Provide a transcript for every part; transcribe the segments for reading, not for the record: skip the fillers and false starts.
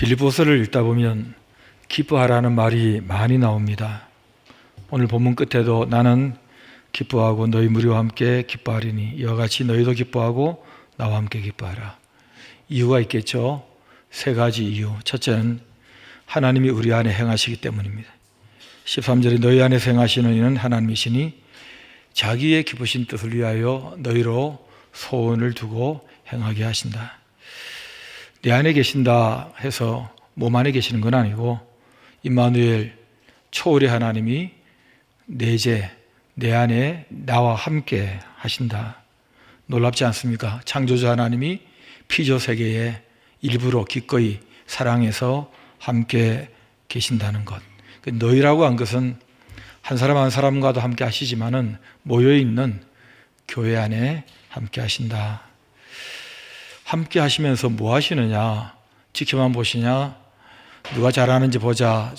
빌립보서를 읽다 보면 기뻐하라는 말이 많이 나옵니다. 오늘 본문 끝에도 나는 기뻐하고 너희 무리와 함께 기뻐하리니 이와 같이 너희도 기뻐하고 나와 함께 기뻐하라. 이유가 있겠죠. 세 가지 이유. 첫째는 하나님이 우리 안에 행하시기 때문입니다. 13절에 너희 안에서 행하시는 이는 하나님이시니 자기의 기쁘신 뜻을 위하여 너희로 소원을 두고 행하게 하신다. 내 안에 계신다 해서 몸 안에 계시는 건 아니고 임마누엘 초월의 하나님이 내재 내 안에 나와 함께 하신다. 놀랍지 않습니까? 창조주 하나님이 피조 세계에 일부러 기꺼이 사랑해서 함께 계신다는 것. 너희라고 한 것은 한 사람 한 사람과도 함께 하시지만은 모여있는 교회 안에 함께 하신다. 함께 하시면서 뭐 하시느냐? 지켜만 보시냐? 누가 잘하는지 보자,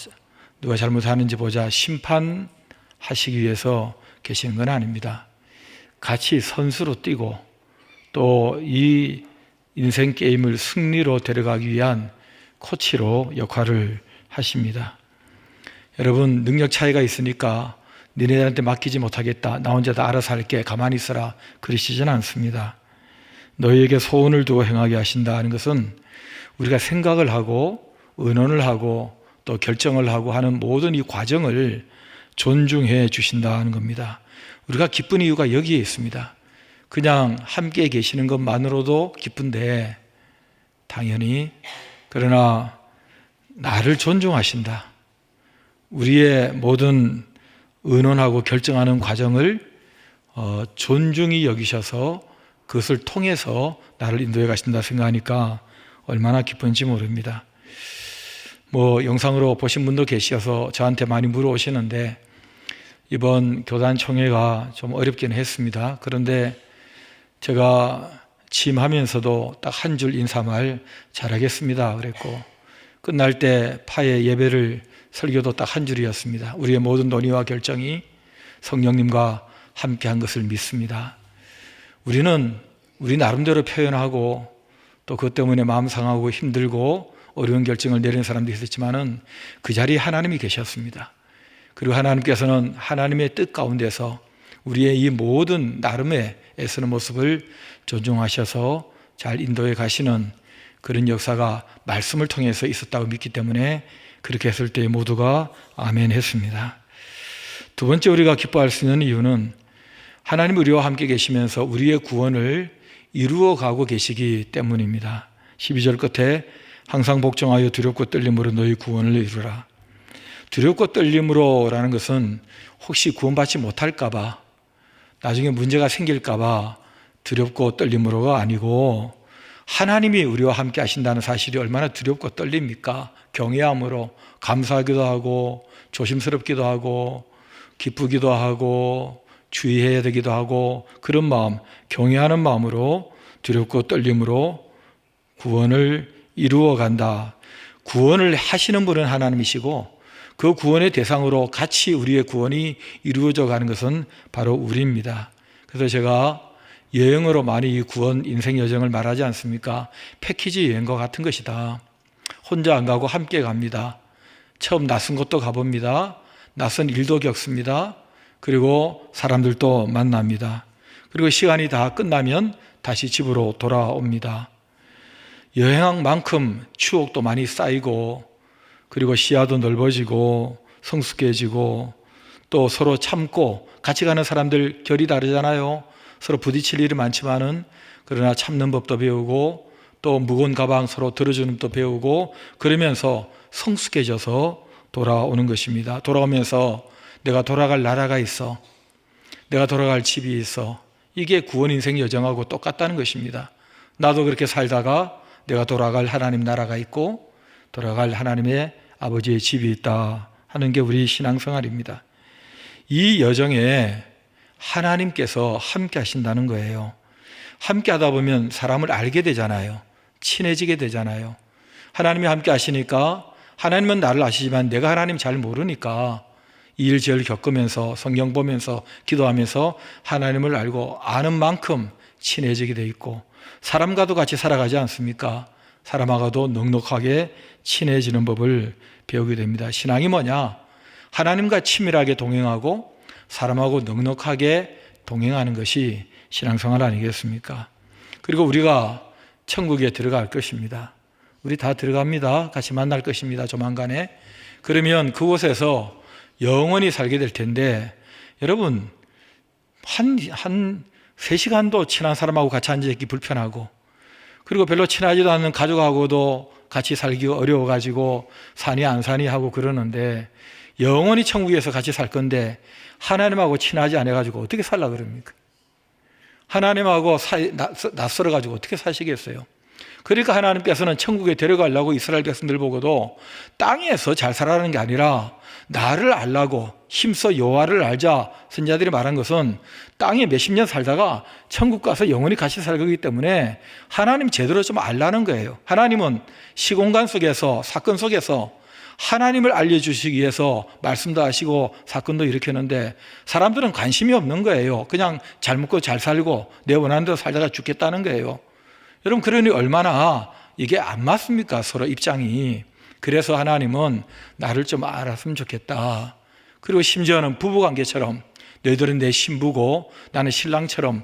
누가 잘못하는지 보자, 심판하시기 위해서 계시는 건 아닙니다. 같이 선수로 뛰고 또 이 인생 게임을 승리로 데려가기 위한 코치로 역할을 하십니다. 여러분, 능력 차이가 있으니까 니네들한테 맡기지 못하겠다, 나 혼자 다 알아서 할게, 가만히 있어라, 그러시진 않습니다. 너희에게 소원을 두고 행하게 하신다는 것은 우리가 생각을 하고 의논을 하고 또 결정을 하고 하는 모든 이 과정을 존중해 주신다는 겁니다. 우리가 기쁜 이유가 여기에 있습니다. 그냥 함께 계시는 것만으로도 기쁜데 당연히 그러나 나를 존중하신다. 우리의 모든 의논하고 결정하는 과정을 존중히 여기셔서 그것을 통해서 나를 인도해 가신다 생각하니까 얼마나 기쁜지 모릅니다. 영상으로 보신 분도 계셔서 저한테 많이 물어오시는데 이번 교단 총회가 좀 어렵긴 했습니다. 그런데 제가 취임하면서도 딱 한 줄 인사말 잘하겠습니다 그랬고, 끝날 때 파의 예배를 설교도 딱 한 줄이었습니다. 우리의 모든 논의와 결정이 성령님과 함께한 것을 믿습니다. 우리는 우리 나름대로 표현하고 또 그것 때문에 마음 상하고 힘들고 어려운 결정을 내리는 사람도 있었지만은 그 자리에 하나님이 계셨습니다. 그리고 하나님께서는 하나님의 뜻 가운데서 우리의 이 모든 나름의 애쓰는 모습을 존중하셔서 잘 인도해 가시는 그런 역사가 말씀을 통해서 있었다고 믿기 때문에 그렇게 했을 때 모두가 아멘 했습니다. 두 번째 우리가 기뻐할 수 있는 이유는 하나님 우리와 함께 계시면서 우리의 구원을 이루어 가고 계시기 때문입니다. 12절 끝에 항상 복종하여 두렵고 떨림으로 너희 구원을 이루라. 두렵고 떨림으로 라는 것은 혹시 구원받지 못할까 봐, 나중에 문제가 생길까 봐 두렵고 떨림으로가 아니고 하나님이 우리와 함께 하신다는 사실이 얼마나 두렵고 떨립니까? 경외함으로 감사하기도 하고 조심스럽기도 하고 기쁘기도 하고 주의해야 되기도 하고 그런 마음, 경외하는 마음으로 두렵고 떨림으로 구원을 이루어 간다. 구원을 하시는 분은 하나님이시고 그 구원의 대상으로 같이 우리의 구원이 이루어져 가는 것은 바로 우리입니다. 그래서 제가 여행으로 많이 이 구원 인생 여정을 말하지 않습니까? 패키지 여행과 같은 것이다. 혼자 안 가고 함께 갑니다. 처음 낯선 곳도 가봅니다. 낯선 일도 겪습니다. 그리고 사람들도 만납니다. 그리고 시간이 다 끝나면 다시 집으로 돌아옵니다. 여행한 만큼 추억도 많이 쌓이고 그리고 시야도 넓어지고 성숙해지고 또 서로 참고, 같이 가는 사람들 결이 다르잖아요. 서로 부딪힐 일이 많지만은 그러나 참는 법도 배우고 또 무거운 가방 서로 들어주는 법도 배우고 그러면서 성숙해져서 돌아오는 것입니다. 돌아오면서 내가 돌아갈 나라가 있어, 내가 돌아갈 집이 있어. 이게 구원 인생 여정하고 똑같다는 것입니다. 나도 그렇게 살다가 내가 돌아갈 하나님 나라가 있고 돌아갈 하나님의 아버지의 집이 있다 하는 게 우리 신앙생활입니다. 이 여정에 하나님께서 함께 하신다는 거예요. 함께 하다 보면 사람을 알게 되잖아요. 친해지게 되잖아요. 하나님이 함께 하시니까, 하나님은 나를 아시지만 내가 하나님 잘 모르니까 이 일 저 일 겪으면서 성경 보면서 기도하면서 하나님을 알고 아는 만큼 친해지게 돼 있고, 사람과도 같이 살아가지 않습니까? 사람하고도 넉넉하게 친해지는 법을 배우게 됩니다. 신앙이 뭐냐? 하나님과 친밀하게 동행하고 사람하고 넉넉하게 동행하는 것이 신앙생활 아니겠습니까? 그리고 우리가 천국에 들어갈 것입니다. 우리 다 들어갑니다. 같이 만날 것입니다. 조만간에. 그러면 그곳에서 영원히 살게 될 텐데, 여러분, 한 3시간도 친한 사람하고 같이 앉아있기 불편하고, 그리고 별로 친하지도 않는 가족하고도 같이 살기가 어려워가지고 사니 안 사니 하고 그러는데, 영원히 천국에서 같이 살 건데 하나님하고 친하지 않아가지고 어떻게 살라 그럽니까? 하나님하고 낯설어가지고 어떻게 사시겠어요? 그러니까 하나님께서는 천국에 데려가려고 이스라엘 백성들 보고도 땅에서 잘 살아라는 게 아니라 나를 알라고, 힘써 여호와를 알자, 선지자들이 말한 것은 땅에 몇십 년 살다가 천국 가서 영원히 같이 살 거기 때문에 하나님 제대로 좀 알라는 거예요. 하나님은 시공간 속에서, 사건 속에서 하나님을 알려주시기 위해서 말씀도 하시고 사건도 일으켰는데 사람들은 관심이 없는 거예요. 그냥 잘 먹고 잘 살고 내 원하는 대로 살다가 죽겠다는 거예요. 여러분, 그러니 얼마나 이게 안 맞습니까? 서로 입장이. 그래서 하나님은 나를 좀 알았으면 좋겠다. 그리고 심지어는 부부관계처럼 너희들은 내 신부고 나는 신랑처럼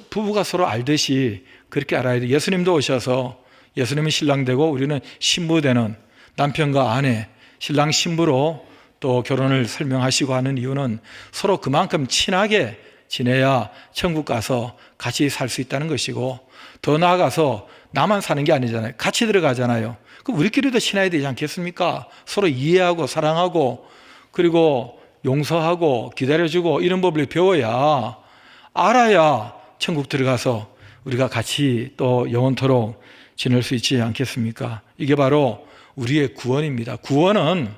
부부가 서로 알듯이 그렇게 알아야 돼. 예수님도 오셔서, 예수님은 신랑 되고 우리는 신부 되는, 남편과 아내, 신랑 신부로 또 결혼을 설명하시고 하는 이유는 서로 그만큼 친하게 지내야 천국 가서 같이 살 수 있다는 것이고, 더 나아가서 나만 사는 게 아니잖아요. 같이 들어가잖아요. 그럼 우리끼리도 친해야 되지 않겠습니까? 서로 이해하고 사랑하고 그리고 용서하고 기다려주고 이런 법을 배워야, 알아야 천국 들어가서 우리가 같이 또 영원토록 지낼 수 있지 않겠습니까? 이게 바로 우리의 구원입니다. 구원은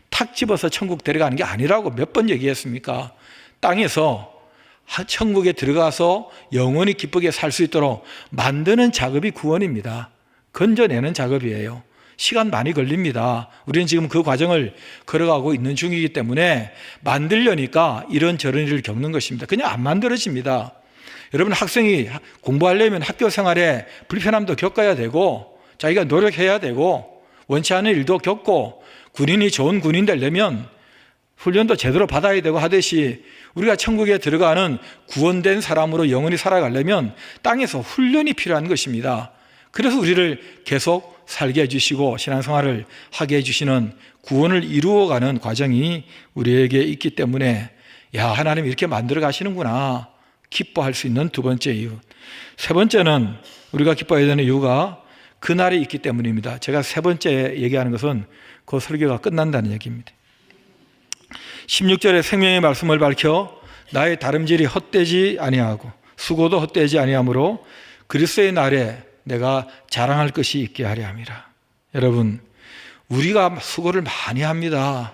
탁 집어서 천국 데려가는 게 아니라고 몇 번 얘기했습니까? 땅에서 천국에 들어가서 영원히 기쁘게 살 수 있도록 만드는 작업이 구원입니다. 건져내는 작업이에요. 시간 많이 걸립니다. 우리는 지금 그 과정을 걸어가고 있는 중이기 때문에 만들려니까 이런저런 일을 겪는 것입니다. 그냥 안 만들어집니다. 여러분, 학생이 공부하려면 학교 생활에 불편함도 겪어야 되고 자기가 노력해야 되고 원치 않은 일도 겪고, 군인이 좋은 군인 되려면 훈련도 제대로 받아야 되고 하듯이 우리가 천국에 들어가는 구원된 사람으로 영원히 살아가려면 땅에서 훈련이 필요한 것입니다. 그래서 우리를 계속 살게 해주시고 신앙생활을 하게 해주시는, 구원을 이루어가는 과정이 우리에게 있기 때문에 야, 하나님 이렇게 만들어 가시는구나 기뻐할 수 있는 두 번째 이유. 세 번째는 우리가 기뻐해야 되는 이유가 그날이 있기 때문입니다. 제가 세 번째 얘기하는 것은 그 설교가 끝난다는 얘기입니다. 16절에 생명의 말씀을 밝혀 나의 다름질이 헛되지 아니하고 수고도 헛되지 아니하므로 그리스도의 날에 내가 자랑할 것이 있게 하려 함이라. 여러분, 우리가 수고를 많이 합니다.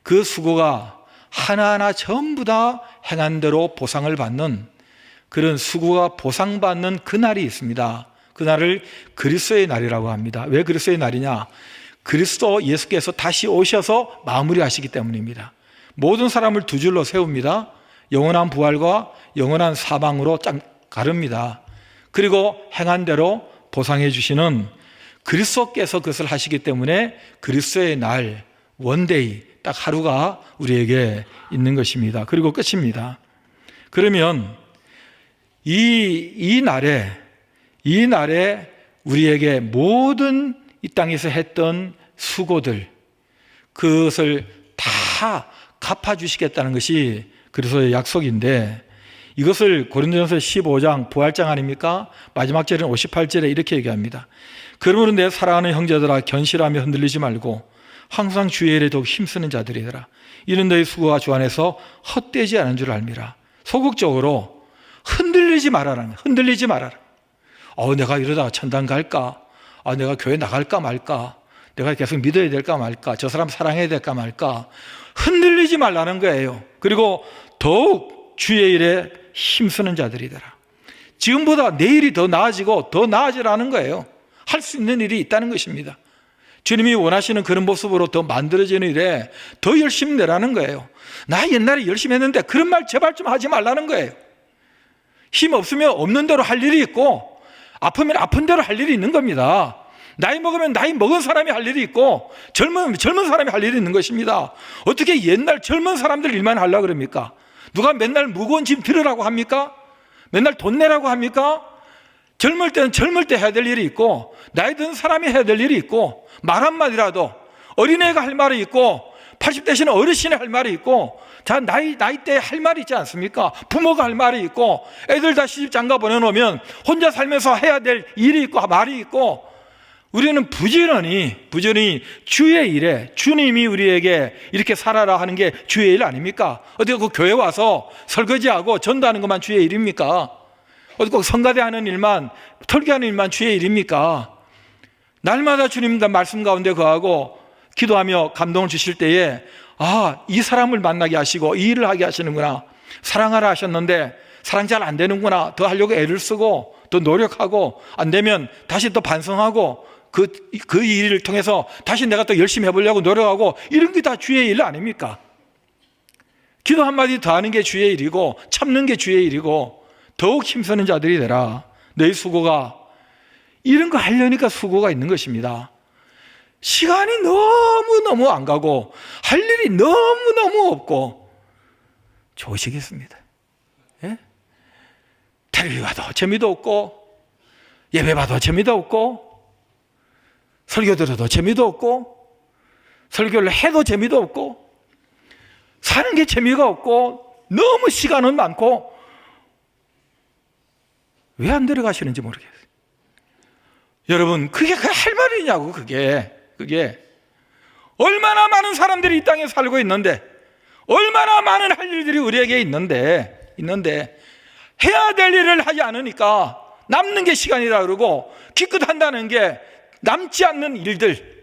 그 수고가 하나하나 전부 다 행한 대로 보상을 받는, 그런 수고가 보상받는 그날이 있습니다. 그날을 그리스도의 날이라고 합니다. 왜 그리스도의 날이냐? 그리스도 예수께서 다시 오셔서 마무리하시기 때문입니다. 모든 사람을 두 줄로 세웁니다. 영원한 부활과 영원한 사망으로 딱 가릅니다. 그리고 행한 대로 보상해 주시는 그리스도께서 그것을 하시기 때문에 그리스도의 날, 원데이, 딱 하루가 우리에게 있는 것입니다. 그리고 끝입니다. 그러면 이 날에 우리에게 모든 이 땅에서 했던 수고들, 그것을 다 갚아주시겠다는 것이 그리스도의 약속인데, 이것을 고린도전서 15장 부활장 아닙니까? 마지막 절인 58절에 이렇게 얘기합니다. 그러므로 내 사랑하는 형제들아, 견실하며 흔들리지 말고 항상 주의 일에 더욱 힘쓰는 자들이더라. 이는 너희 수고가 주 안에서 헛되지 않은 줄 알미라. 소극적으로 흔들리지 말아라. 흔들리지 말아라. 내가 이러다가 천당 갈까? 내가 교회 나갈까 말까? 내가 계속 믿어야 될까 말까? 저 사람 사랑해야 될까 말까? 흔들리지 말라는 거예요. 그리고 더욱 주의 일에 힘쓰는 자들이더라. 지금보다 내일이 더 나아지고 더 나아지라는 거예요. 할 수 있는 일이 있다는 것입니다. 주님이 원하시는 그런 모습으로 더 만들어지는 일에 더 열심히 내라는 거예요. 나 옛날에 열심히 했는데 그런 말 제발 좀 하지 말라는 거예요. 힘 없으면 없는 대로 할 일이 있고 아프면 아픈 대로 할 일이 있는 겁니다. 나이 먹으면 나이 먹은 사람이 할 일이 있고 젊은 사람이 할 일이 있는 것입니다. 어떻게 옛날 젊은 사람들 일만 하려고 그럽니까? 누가 맨날 무거운 짐 들으라고 합니까? 맨날 돈 내라고 합니까? 젊을 때는 젊을 때 해야 될 일이 있고, 나이 든 사람이 해야 될 일이 있고, 말 한마디라도 어린애가 할 말이 있고, 80 되시는 어르신이 할 말이 있고, 자 나이 때 할 말이 있지 않습니까? 부모가 할 말이 있고, 애들 다 시집 장가 보내놓으면 혼자 살면서 해야 될 일이 있고 말이 있고, 우리는 부지런히 주의 일에, 주님이 우리에게 이렇게 살아라 하는 게 주의 일 아닙니까? 어디 그 교회 와서 설거지하고 전도하는 것만 주의 일입니까? 어디 꼭 성가대 하는 일만, 설교하는 일만 주의 일입니까? 날마다 주님 말씀 가운데 거하고 기도하며 감동을 주실 때에, 이 사람을 만나게 하시고 이 일을 하게 하시는구나, 사랑하라 하셨는데 사랑 잘 안 되는구나, 더 하려고 애를 쓰고 더 노력하고, 안 되면 다시 또 반성하고 그 일을 통해서 다시 내가 또 열심히 해보려고 노력하고, 이런 게 다 주의 일 아닙니까? 기도 한마디 더 하는 게 주의 일이고, 참는 게 주의 일이고, 더욱 힘쓰는 자들이 되라. 너희 수고가, 이런 거 하려니까 수고가 있는 것입니다. 시간이 너무너무 안 가고 할 일이 너무너무 없고 좋으시겠습니다. 예? 텔레비 봐도 재미도 없고, 예배 봐도 재미도 없고, 설교 들어도 재미도 없고, 설교를 해도 재미도 없고, 사는 게 재미가 없고, 너무 시간은 많고, 왜 안 들어가시는지 모르겠어요. 여러분, 그게 할 말이냐고. 그게 얼마나 많은 사람들이 이 땅에 살고 있는데, 얼마나 많은 할 일들이 우리에게 있는데 해야 될 일을 하지 않으니까 남는 게 시간이라 그러고, 기껏 한다는 게 남지 않는 일들,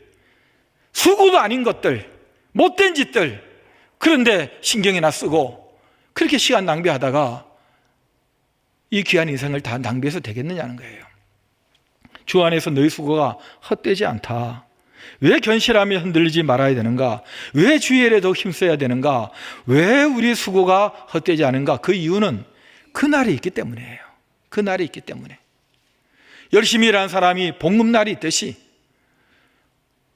수고도 아닌 것들, 못된 짓들, 그런데 신경이나 쓰고 그렇게 시간 낭비하다가 이 귀한 인생을 다 낭비해서 되겠느냐는 거예요. 주 안에서 너희 수고가 헛되지 않다. 왜 견실하며 흔들리지 말아야 되는가? 왜 주의 일에 더 힘써야 되는가? 왜 우리 수고가 헛되지 않은가? 그 이유는 그날이 있기 때문이에요. 그날이 있기 때문에. 열심히 일하는 사람이 봉급날이 있듯이,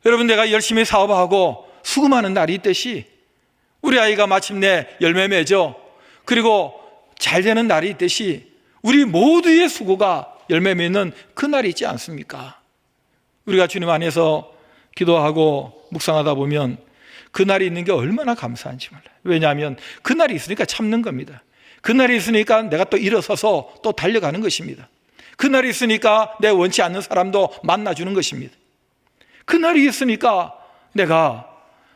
여러분, 내가 열심히 사업하고 수금하는 날이 있듯이, 우리 아이가 마침내 열매 맺어 그리고 잘 되는 날이 있듯이, 우리 모두의 수고가 열매 맺는 그날이 있지 않습니까? 우리가 주님 안에서 기도하고 묵상하다 보면 그날이 있는 게 얼마나 감사한지 몰라요. 왜냐하면 그날이 있으니까 참는 겁니다. 그날이 있으니까 내가 또 일어서서 또 달려가는 것입니다. 그날이 있으니까 내 원치 않는 사람도 만나주는 것입니다. 그날이 있으니까 내가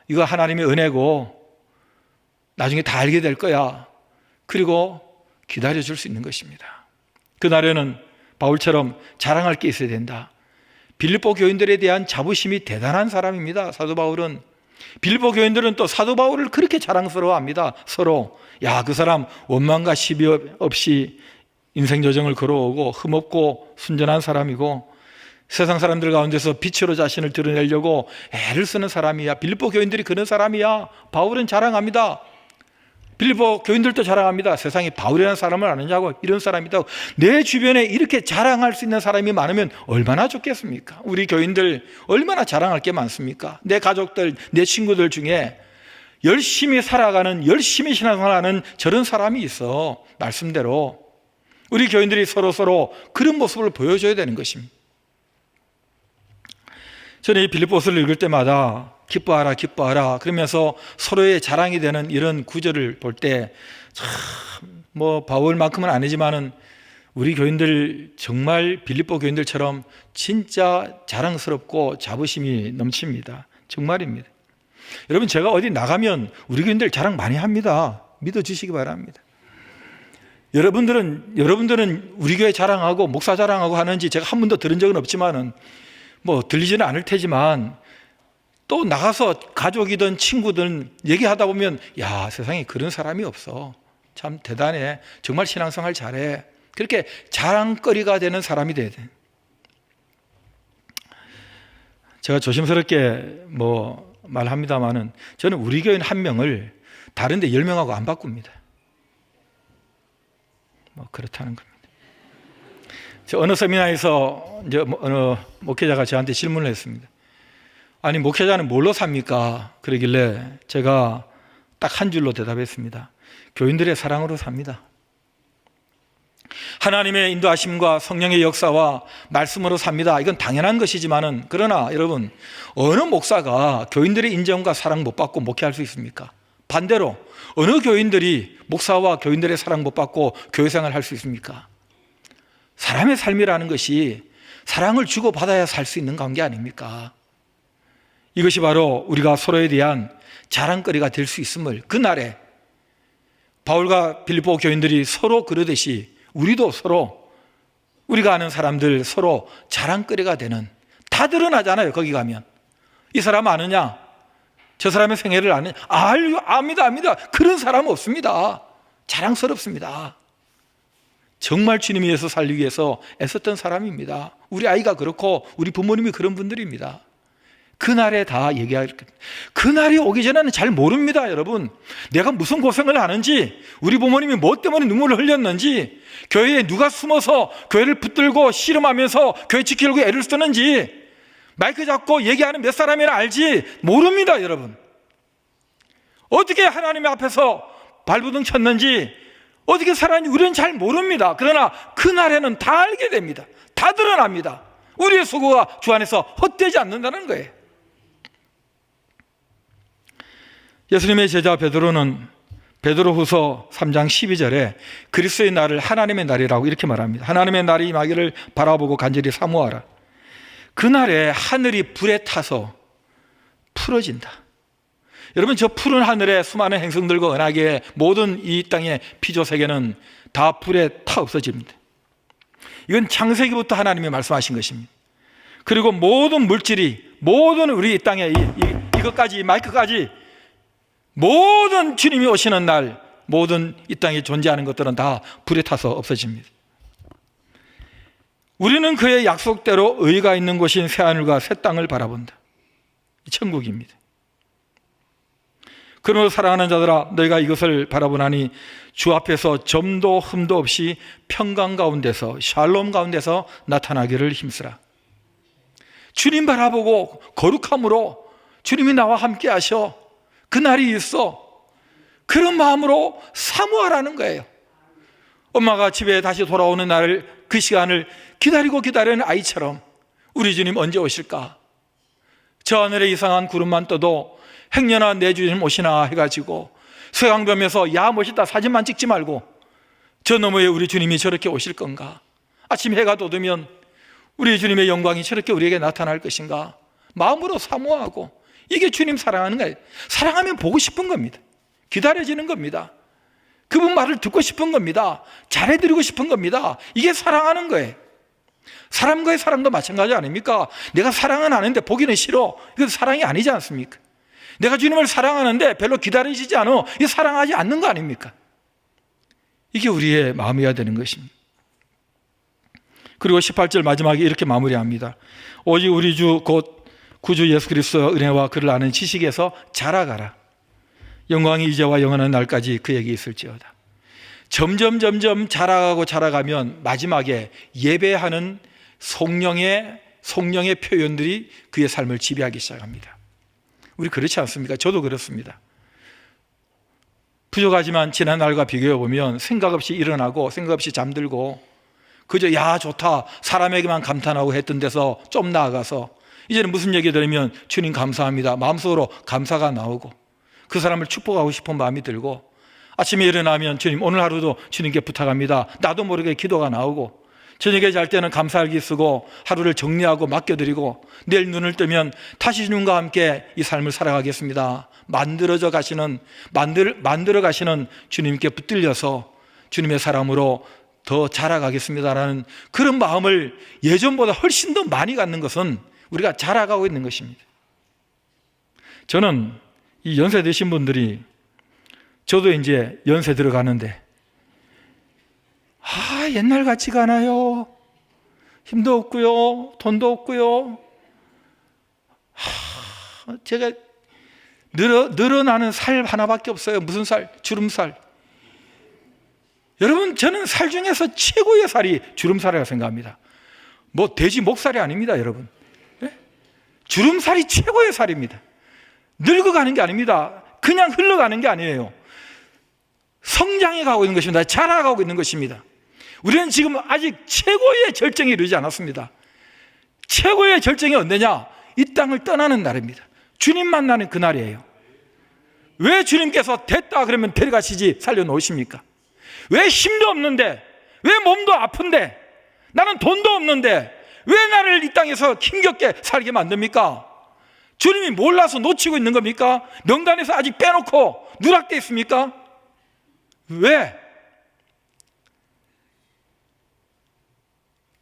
이거 하나님의 은혜고 나중에 다 알게 될 거야, 그리고 기다려줄 수 있는 것입니다. 그날에는 바울처럼 자랑할 게 있어야 된다. 빌립보 교인들에 대한 자부심이 대단한 사람입니다. 사도 바울은. 빌립보 교인들은 또 사도 바울을 그렇게 자랑스러워합니다. 서로, 야, 그 사람 원망과 시비 없이 인생 여정을 걸어오고 흠없고 순전한 사람이고 세상 사람들 가운데서 빛으로 자신을 드러내려고 애를 쓰는 사람이야. 빌립보 교인들이 그런 사람이야. 바울은 자랑합니다. 빌립보 교인들도 자랑합니다. 세상에 바울이라는 사람을 아느냐고, 이런 사람이다. 내 주변에 이렇게 자랑할 수 있는 사람이 많으면 얼마나 좋겠습니까? 우리 교인들 얼마나 자랑할 게 많습니까? 내 가족들, 내 친구들 중에 열심히 살아가는, 열심히 신앙생활하는 저런 사람이 있어. 말씀대로 우리 교인들이 서로 그런 모습을 보여줘야 되는 것입니다. 저는 이 빌립보서를 읽을 때마다 기뻐하라 기뻐하라 그러면서 서로의 자랑이 되는 이런 구절을 볼 때 참 뭐 바울만큼은 아니지만은 우리 교인들 정말 빌립보 교인들처럼 진짜 자랑스럽고 자부심이 넘칩니다. 정말입니다. 여러분, 제가 어디 나가면 우리 교인들 자랑 많이 합니다. 믿어주시기 바랍니다. 여러분들은 우리 교회 자랑하고 목사 자랑하고 하는지 제가 한 번도 들은 적은 없지만은 뭐 들리지는 않을 테지만, 또 나가서 가족이든 친구든 얘기하다 보면, 야, 세상에 그런 사람이 없어. 참 대단해. 정말 신앙생활 잘해. 그렇게 자랑거리가 되는 사람이 돼야 돼. 제가 조심스럽게 말합니다만은 저는 우리 교인 한 명을 다른데 10명하고 안 바꿉니다. 그렇다는 겁니다. 어느 세미나에서 이제 어느 목회자가 저한테 질문을 했습니다. 아니, 목회자는 뭘로 삽니까? 그러길래 제가 딱 한 줄로 대답했습니다. 교인들의 사랑으로 삽니다. 하나님의 인도하심과 성령의 역사와 말씀으로 삽니다. 이건 당연한 것이지만은, 그러나 여러분, 어느 목사가 교인들의 인정과 사랑 못 받고 목회할 수 있습니까? 반대로 어느 교인들이 목사와 교인들의 사랑 못 받고 교회생활을 할 수 있습니까? 사람의 삶이라는 것이 사랑을 주고받아야 살 수 있는 관계 아닙니까? 이것이 바로 우리가 서로에 대한 자랑거리가 될 수 있음을, 그날에 바울과 빌립보 교인들이 서로 그러듯이 우리도 서로, 우리가 아는 사람들 서로 자랑거리가 되는, 다 드러나잖아요. 거기 가면 이 사람 아느냐, 저 사람의 생애를 아느냐, 압니다. 그런 사람은 없습니다. 자랑스럽습니다. 정말 주님 위해서 살기 위해서 애썼던 사람입니다. 우리 아이가 그렇고 우리 부모님이 그런 분들입니다. 그날에 다 얘기할 겁니다. 그날이 오기 전에는 잘 모릅니다. 여러분, 내가 무슨 고생을 하는지, 우리 부모님이 뭐 때문에 눈물을 흘렸는지, 교회에 누가 숨어서 교회를 붙들고 씨름하면서 교회 지키려고 애를 쓰는지, 마이크 잡고 얘기하는 몇 사람이나 알지 모릅니다. 여러분, 어떻게 하나님의 앞에서 발부둥 쳤는지, 어떻게 살았는지 우리는 잘 모릅니다. 그러나 그날에는 다 알게 됩니다. 다 드러납니다. 우리의 수고가 주 안에서 헛되지 않는다는 거예요. 예수님의 제자 베드로는 베드로후서 3장 12절에 그리스도의 날을 하나님의 날이라고 이렇게 말합니다. 하나님의 날이 임하기를 바라보고 간절히 사모하라. 그날에 하늘이 불에 타서 풀어진다. 여러분, 저 푸른 하늘에 수많은 행성들과 은하계, 모든 이 땅의 피조세계는 다 불에 타 없어집니다. 이건 창세기부터 하나님이 말씀하신 것입니다. 그리고 모든 물질이, 모든 우리 이 땅에 이것까지, 마이크까지, 모든 주님이 오시는 날, 모든 이 땅에 존재하는 것들은 다 불에 타서 없어집니다. 우리는 그의 약속대로 의가 있는 곳인 새하늘과 새 땅을 바라본다. 천국입니다. 그러므로 사랑하는 자들아, 너희가 이것을 바라보나니 주 앞에서 점도 흠도 없이 평강 가운데서, 샬롬 가운데서 나타나기를 힘쓰라. 주님 바라보고 거룩함으로 주님이 나와 함께 하셔, 그날이 있어, 그런 마음으로 사모하라는 거예요. 엄마가 집에 다시 돌아오는 날을, 그 시간을 기다리는 아이처럼 우리 주님 언제 오실까? 저 하늘에 이상한 구름만 떠도 행여나 내 주님 오시나 해가지고 서강변에서 야 멋있다 사진만 찍지 말고 저 너머에 우리 주님이 저렇게 오실 건가? 아침 해가 돋으면 우리 주님의 영광이 저렇게 우리에게 나타날 것인가? 마음으로 사모하고, 이게 주님 사랑하는 거예요. 사랑하면 보고 싶은 겁니다. 기다려지는 겁니다. 그분 말을 듣고 싶은 겁니다. 잘해드리고 싶은 겁니다. 이게 사랑하는 거예요. 사람과의 사랑도 마찬가지 아닙니까? 내가 사랑은 하는데 보기는 싫어, 이건 사랑이 아니지 않습니까? 내가 주님을 사랑하는데 별로 기다리시지 않아, 이게 사랑하지 않는 거 아닙니까? 이게 우리의 마음이어야 되는 것입니다. 그리고 18절 마지막에 이렇게 마무리합니다. 오직 우리 주 곧 구주 예수 그리스도의 은혜와 그를 아는 지식에서 자라가라. 영광이 이제와 영원한 날까지 그에게 있을지어다. 점점 자라가면 마지막에 예배하는 성령의 표현들이 그의 삶을 지배하기 시작합니다. 우리 그렇지 않습니까? 저도 그렇습니다. 부족하지만 지난 날과 비교해 보면 생각 없이 일어나고 생각 없이 잠들고, 그저 야 좋다 사람에게만 감탄하고 했던 데서 좀 나아가서 이제는 무슨 얘기 들으면 주님 감사합니다, 마음속으로 감사가 나오고, 그 사람을 축복하고 싶은 마음이 들고, 아침에 일어나면 주님 오늘 하루도 주님께 부탁합니다, 나도 모르게 기도가 나오고, 저녁에 잘 때는 감사일기 쓰고 하루를 정리하고 맡겨드리고, 내일 눈을 뜨면 다시 주님과 함께 이 삶을 살아가겠습니다, 만들어 가시는 주님께 붙들려서 주님의 사람으로 더 자라가겠습니다라는 그런 마음을 예전보다 훨씬 더 많이 갖는 것은 우리가 자라가고 있는 것입니다. 저는 이 연세 드신 분들이, 저도 이제 연세 들어가는데 옛날 같지가 않아요. 힘도 없고요, 돈도 없고요. 제가 늘어나는 살 하나밖에 없어요. 무슨 살? 주름살. 여러분, 저는 살 중에서 최고의 살이 주름살이라고 생각합니다. 뭐 돼지 목살이 아닙니다, 여러분. 네? 주름살이 최고의 살입니다. 늙어가는 게 아닙니다. 그냥 흘러가는 게 아니에요. 성장해 가고 있는 것입니다. 자라가고 있는 것입니다. 우리는 지금 아직 최고의 절정에 이르지 않았습니다. 최고의 절정이 언제냐? 이 땅을 떠나는 날입니다. 주님 만나는 그날이에요. 왜 주님께서 됐다 그러면 데려가시지 살려놓으십니까? 왜 힘도 없는데, 왜 몸도 아픈데, 나는 돈도 없는데 왜 나를 이 땅에서 힘겹게 살게 만듭니까? 주님이 몰라서 놓치고 있는 겁니까? 명단에서 아직 빼놓고 누락되어 있습니까? 왜?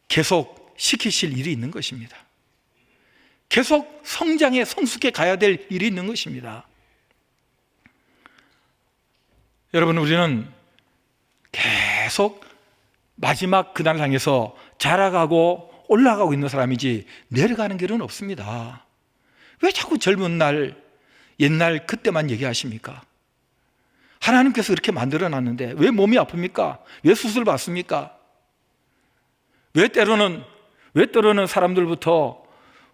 계속 시키실 일이 있는 것입니다. 계속 성장해 성숙해 가야 될 일이 있는 것입니다. 여러분, 우리는 계속 마지막 그날을 향해서 자라가고 올라가고 있는 사람이지 내려가는 길은 없습니다. 왜 자꾸 젊은 날, 옛날 그때만 얘기하십니까? 하나님께서 그렇게 만들어놨는데 왜 몸이 아픕니까? 왜 수술 받습니까? 왜 때로는 사람들부터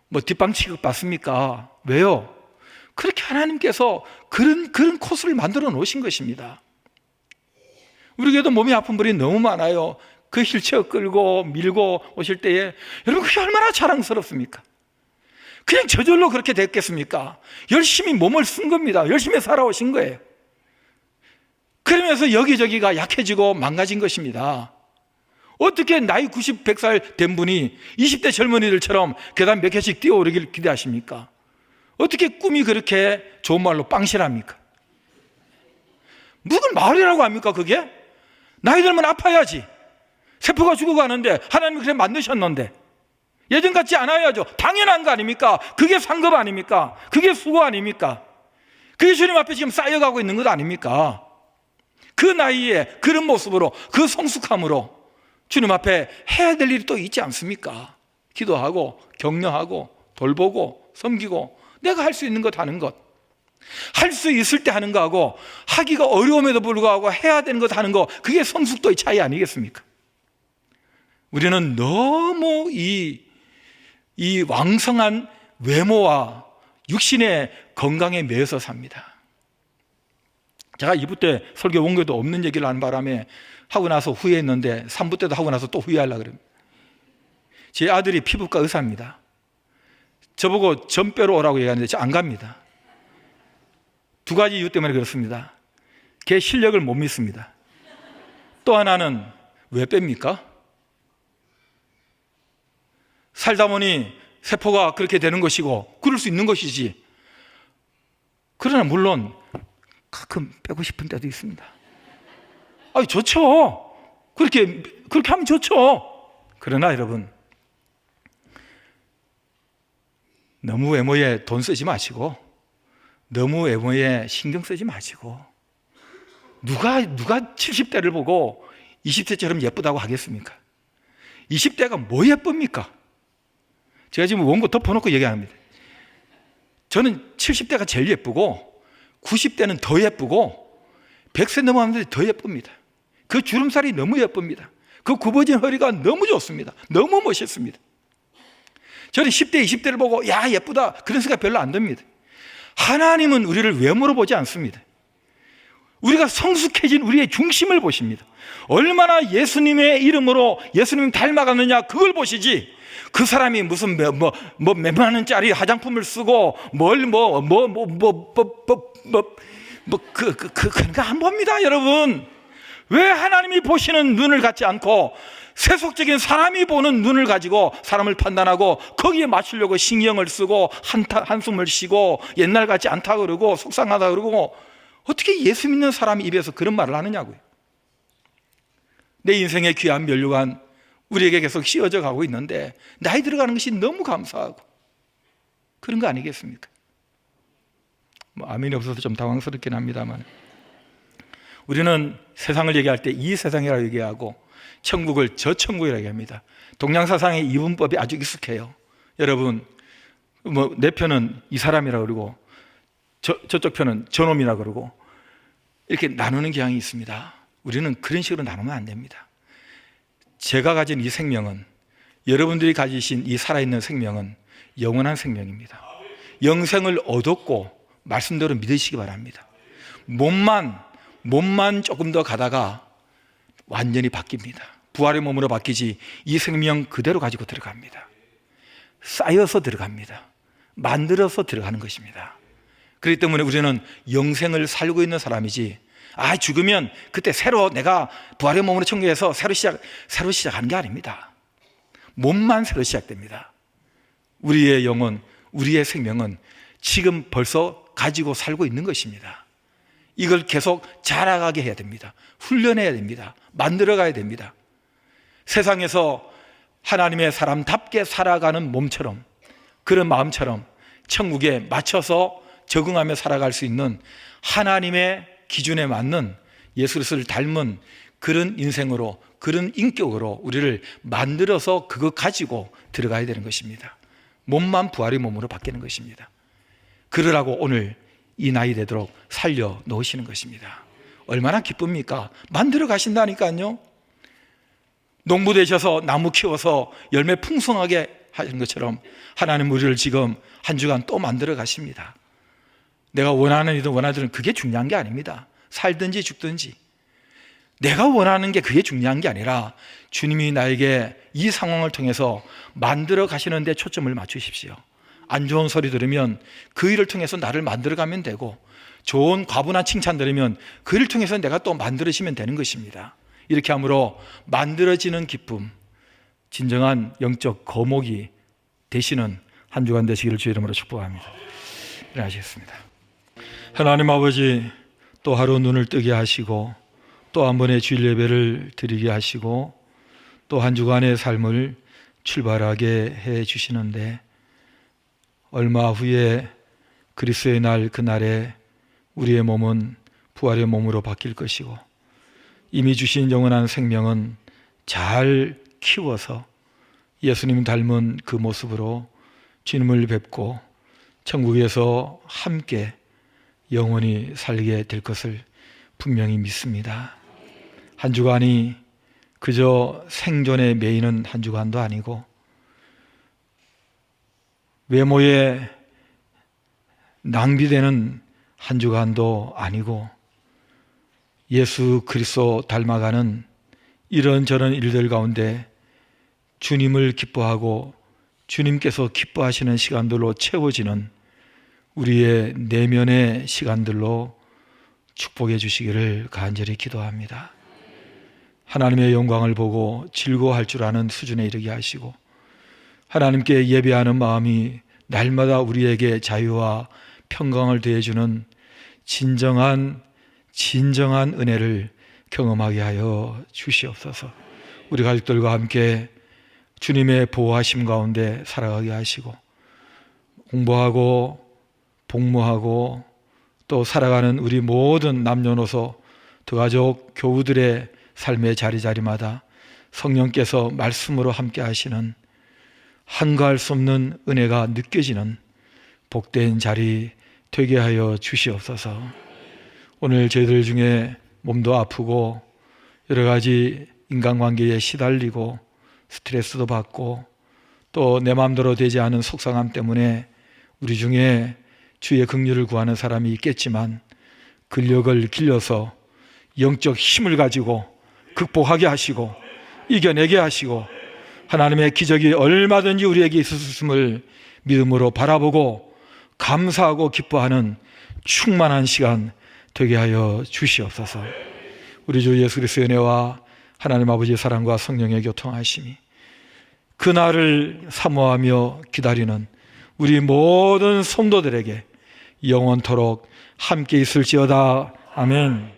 뭐 뒷방 취급 받습니까? 왜요? 그렇게 하나님께서 그런 코스를 만들어 놓으신 것입니다. 우리 교회도 몸이 아픈 분이 너무 많아요. 그 휠체어 끌고 밀고 오실 때에 여러분, 그게 얼마나 자랑스럽습니까? 그냥 저절로 그렇게 됐겠습니까? 열심히 몸을 쓴 겁니다. 열심히 살아오신 거예요. 그러면서 여기저기가 약해지고 망가진 것입니다. 어떻게 나이 90, 100살 된 분이 20대 젊은이들처럼 계단 몇 개씩 뛰어오르길 기대하십니까? 어떻게 꿈이 그렇게 좋은 말로 빵실합니까? 누굴 말이라고 합니까, 그게? 나이 들면 아파야지. 세포가 죽어가는데 하나님이 그렇게 만드셨는데 예전 같지 않아야죠. 당연한 거 아닙니까? 그게 상급 아닙니까? 그게 수고 아닙니까? 그게 주님 앞에 지금 쌓여가고 있는 것 아닙니까? 그 나이에 그런 모습으로, 그 성숙함으로 주님 앞에 해야 될 일이 또 있지 않습니까? 기도하고 격려하고 돌보고 섬기고 내가 할 수 있는 것 하는 것, 할 수 있을 때 하는 거하고 하기가 어려움에도 불구하고 해야 되는 것 하는 거, 그게 성숙도의 차이 아니겠습니까? 우리는 너무 이 왕성한 외모와 육신의 건강에 매여서 삽니다. 제가 2부 때 설교 원고도 없는 얘기를 하는 바람에 하고 나서 후회했는데 3부 때도 하고 나서 또 후회하려고 그럽니다. 제 아들이 피부과 의사입니다. 저보고 점 빼러 오라고 얘기하는데 저 안 갑니다. 두 가지 이유 때문에 그렇습니다. 걔 실력을 못 믿습니다. 또 하나는 왜 뺍니까? 살다 보니 세포가 그렇게 되는 것이고 그럴 수 있는 것이지. 그러나 물론 가끔 빼고 싶은 때도 있습니다. 아니, 좋죠. 그렇게 하면 좋죠. 그러나 여러분, 너무 외모에 돈 쓰지 마시고, 너무 외모에 신경 쓰지 마시고, 누가 70대를 보고 20대처럼 예쁘다고 하겠습니까? 20대가 뭐 예쁩니까? 제가 지금 원고 덮어놓고 얘기합니다. 저는 70대가 제일 예쁘고 90대는 더 예쁘고 100세 넘어가는데 더 예쁩니다. 그 주름살이 너무 예쁩니다. 그 굽어진 허리가 너무 좋습니다. 너무 멋있습니다. 저는 10대, 20대를 보고 야, 예쁘다, 그런 생각 별로 안 듭니다. 하나님은 우리를 외모로 보지 않습니다. 우리가 성숙해진 우리의 중심을 보십니다. 얼마나 예수님의 이름으로 예수님 닮아갔느냐, 그걸 보시지, 그 사람이 무슨 몇만 원짜리 화장품을 쓰고 그런 거 안 봅니다, 여러분. 왜 하나님이 보시는 눈을 갖지 않고 세속적인 사람이 보는 눈을 가지고 사람을 판단하고 거기에 맞추려고 신경을 쓰고 한숨을 쉬고 옛날 같지 않다 그러고 속상하다 그러고, 어떻게 예수 믿는 사람 입에서 그런 말을 하느냐고요. 내 인생의 귀한 면류관 우리에게 계속 씌워져 가고 있는데 나이 들어가는 것이 너무 감사하고 그런 거 아니겠습니까? 아멘이 없어서 좀 당황스럽긴 합니다만, 우리는 세상을 얘기할 때 이 세상이라고 얘기하고 천국을 저 천국이라고 얘기합니다. 동양사상의 이분법이 아주 익숙해요. 여러분, 내 편은 이 사람이라고 그러고 저쪽 편은 저놈이라고 그러고 이렇게 나누는 경향이 있습니다. 우리는 그런 식으로 나누면 안 됩니다. 제가 가진 이 생명은, 여러분들이 가지신 이 살아있는 생명은 영원한 생명입니다. 영생을 얻었고 말씀대로 믿으시기 바랍니다. 몸만 조금 더 가다가 완전히 바뀝니다. 부활의 몸으로 바뀌지 이 생명 그대로 가지고 들어갑니다. 쌓여서 들어갑니다. 만들어서 들어가는 것입니다. 그렇기 때문에 우리는 영생을 살고 있는 사람이지, 죽으면 그때 새로 내가 부활의 몸으로 천국에서 새로 시작하는 게 아닙니다. 몸만 새로 시작됩니다. 우리의 영혼, 우리의 생명은 지금 벌써 가지고 살고 있는 것입니다. 이걸 계속 자라가게 해야 됩니다. 훈련해야 됩니다. 만들어가야 됩니다. 세상에서 하나님의 사람답게 살아가는 몸처럼, 그런 마음처럼 천국에 맞춰서 적응하며 살아갈 수 있는 하나님의 기준에 맞는 예수 그리스도를 닮은 그런 인생으로, 그런 인격으로 우리를 만들어서 그거 가지고 들어가야 되는 것입니다. 몸만 부활의 몸으로 바뀌는 것입니다. 그러라고 오늘 이 나이 되도록 살려 놓으시는 것입니다. 얼마나 기쁩니까? 만들어 가신다니까요. 농부 되셔서 나무 키워서 열매 풍성하게 하신 것처럼 하나님 우리를 지금 한 주간 또 만들어 가십니다. 내가 원하는 이든 원하든 그게 중요한 게 아닙니다. 살든지 죽든지 내가 원하는 게 그게 중요한 게 아니라 주님이 나에게 이 상황을 통해서 만들어 가시는 데 초점을 맞추십시오. 안 좋은 소리 들으면 그 일을 통해서 나를 만들어 가면 되고, 좋은 과분한 칭찬 들으면 그 일을 통해서 내가 또 만들어지면 되는 것입니다. 이렇게 함으로 만들어지는 기쁨, 진정한 영적 거목이 되시는 한 주간 되시기를 주의 이름으로 축복합니다. 일어나시겠습니다. 하나님 아버지, 또 하루 눈을 뜨게 하시고 또 한 번의 주일 예배를 드리게 하시고 또 한 주간의 삶을 출발하게 해 주시는데, 얼마 후에 그리스도의 날, 그날에 우리의 몸은 부활의 몸으로 바뀔 것이고 이미 주신 영원한 생명은 잘 키워서 예수님 닮은 그 모습으로 주님을 뵙고 천국에서 함께 영원히 살게 될 것을 분명히 믿습니다. 한 주간이 그저 생존에 매이는 한 주간도 아니고 외모에 낭비되는 한 주간도 아니고 예수 그리스도 닮아가는 이런저런 일들 가운데 주님을 기뻐하고 주님께서 기뻐하시는 시간들로 채워지는 우리의 내면의 시간들로 축복해 주시기를 간절히 기도합니다. 하나님의 영광을 보고 즐거워할 줄 아는 수준에 이르게 하시고 하나님께 예배하는 마음이 날마다 우리에게 자유와 평강을 더해주는 진정한 은혜를 경험하게 하여 주시옵소서. 우리 가족들과 함께 주님의 보호하심 가운데 살아가게 하시고 공부하고 복무하고 또 살아가는 우리 모든 남녀노소 더가족 교우들의 삶의 자리자리마다 성령께서 말씀으로 함께 하시는 한가할 수 없는 은혜가 느껴지는 복된 자리 되게 하여 주시옵소서. 오늘 저희들 중에 몸도 아프고 여러 가지 인간관계에 시달리고 스트레스도 받고 또 내 마음대로 되지 않은 속상함 때문에 우리 중에 주의 긍휼을 구하는 사람이 있겠지만 근력을 길러서 영적 힘을 가지고 극복하게 하시고 이겨내게 하시고 하나님의 기적이 얼마든지 우리에게 있었음을 믿음으로 바라보고 감사하고 기뻐하는 충만한 시간 되게 하여 주시옵소서. 우리 주 예수 그리스도의 은혜와 하나님 아버지의 사랑과 성령의 교통하심이 그날을 사모하며 기다리는 우리 모든 성도들에게 영원토록 함께 있을지어다. 아멘.